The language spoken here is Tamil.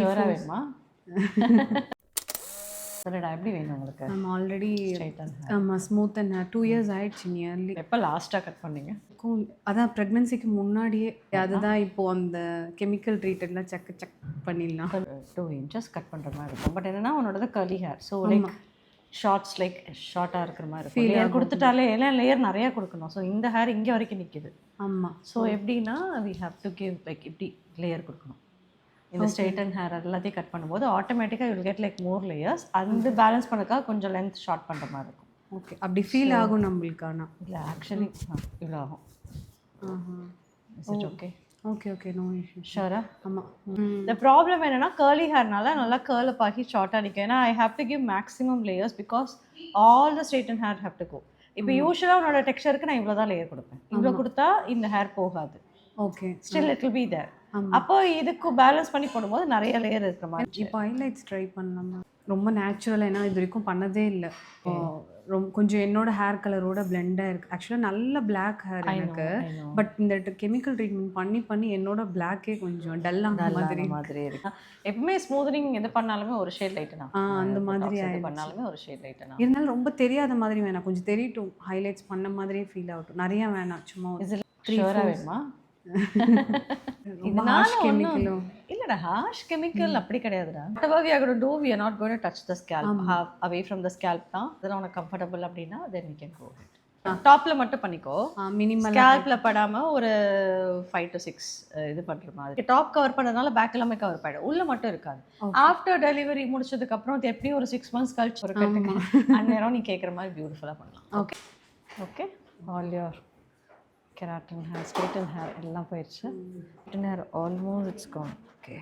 ஷுவரா வேணுமா? சொல்லுடா, எப்படி வேணும் உங்களுக்கு? நம்ம ஆல்ரெடி ஸ்ட்ரைட் அண்ட் ஹேர். ஆமாம் ஸ்மூத் அண்ட் 2 இயர்ஸ் ஆயிடுச்சு நியர்லி. எப்போ லாஸ்ட்டாக கட் பண்ணீங்க? அதான் ப்ரெக்னென்சிக்கு முன்னாடியே. அதுதான் இப்போது அந்த கெமிக்கல் ட்ரீட்டட்லாம் செக் பண்ணிடலாம். 2 inches கட் பண்ணுற மாதிரி இருக்கும். பட் என்னன்னா உன்னோடது curly hair, so like shorts like ஷார்ட்டாக இருக்கிற மாதிரி இருக்கும். லேயர் கொடுத்துட்டாலே எல்லாம் லேயர் நிறையா கொடுக்கணும். ஸோ இந்த ஹேர் இங்கே வரைக்கும் நிற்கிது. ஆமாம். ஸோ எப்படின்னா we have to give like இப்படி லேயர் கொடுக்கணும். இந்த ஸ்ட்ரெயிட் அண்ட் ஹேர் எல்லாத்தையும் கட் பண்ணும்போது ஆட்டோமேட்டிக்காக you will get like more layers. அந்த பேலன்ஸ் பண்ணக்காக கொஞ்சம் லென்த் ஷார்ட் பண்ணுற மாதிரி இருக்கும். ஓகே, அப்படி ஃபீல் ஆகும் நம்மளுக்கு. ஆனால் இல்லை ஆக்சுவலி இவ்வளோ ஆகும். Is it okay? Okay okay, no issue. ஷூரா? ஆமாம். இந்த ப்ராப்ளம் என்னன்னா கர்லி ஹேர்னால நல்லா கேர்ல் அப் ஆகி ஷார்ட்டாக நிற்கும். ஏன்னா I have to give maximum layers because all the straight and hair have to go. இப்போ யூஸ்வலாக உன்னோட டெக்ஸ்சருக்கு நான் இவ்வளோ தான் லேயர் கொடுப்பேன். இவ்வளோ கொடுத்தா இந்த ஹேர் போகாது. Okay, still it will be there. அப்போ இதுக்கு பேலன்ஸ் பண்ணி போடும்போது நிறைய லேயர் இருக்கிற மாதிரி. இப்போ ஹைலைட்ஸ் ட்ரை பண்ணலாமா? ரொம்ப நேச்சுரலாக, ஏன்னா இது வரைக்கும் பண்ணதே இல்லை. ரொம்ப கொஞ்சம் என்னோட ஹேர் கலரோட பிளெண்டாக இருக்குது. ஆக்சுவலாக நல்ல பிளாக் ஹேர் எனக்கு. பட் இந்த கெமிக்கல் ட்ரீட்மெண்ட் பண்ணி என்னோட பிளாக்கே கொஞ்சம் டல்லாக மாதிரி இருக்கு. எப்பவுமே ஸ்மூத்னிங் எது பண்ணாலுமே ஒரு ஷேட் லைட்டனா அந்த மாதிரி பண்ணாலுமே ஒரு ஷேட் லைட்டனா இருந்தாலும் ரொம்ப தெரியாத மாதிரி வேணாம், கொஞ்சம் தெரியட்டும். ஹைலைட்ஸ் பண்ண மாதிரியே ஃபீல் ஆகட்டும். நிறைய வேணாம், சும்மா ஷுவரா வேணுமா? இல்லடா, ஹார்ஷ் கெமிக்கல் அப்படி கிடையாதுடா. whatever we are going to do, we are not going to touch the scalp. away from the scalp தான். அதெல்லாம் உனக்கு கம்ஃபர்டபுள் அப்படின்னா then we can go ahead. டாப்ல மட்டும் பண்ணிக்கோ, மினிமல். ஸ்கேல்ப்ல படாம ஒரு 5 to 6 இது பண்ற மாதிரி. டாப் கவர் பண்ணதுனால பேக் எல்லாமே கவர் பண்ணிடும், உள்ள மட்டும் இருக்காது. ஆஃப்டர் டெலிவரி முடிச்சதுக்கு அப்புறம் எப்படியும் ஒரு 6 months கழிச்சு ஒரு கட்டுக்கு அந்நேரம் நீ கேட்குற மாதிரி பியூட்டிஃபுல்லாக பண்ணலாம். Okay okay. All your keratin hair, straighten hair எல்லாம் போயிடுச்சு. Keratin hair almost it's gone. Okay.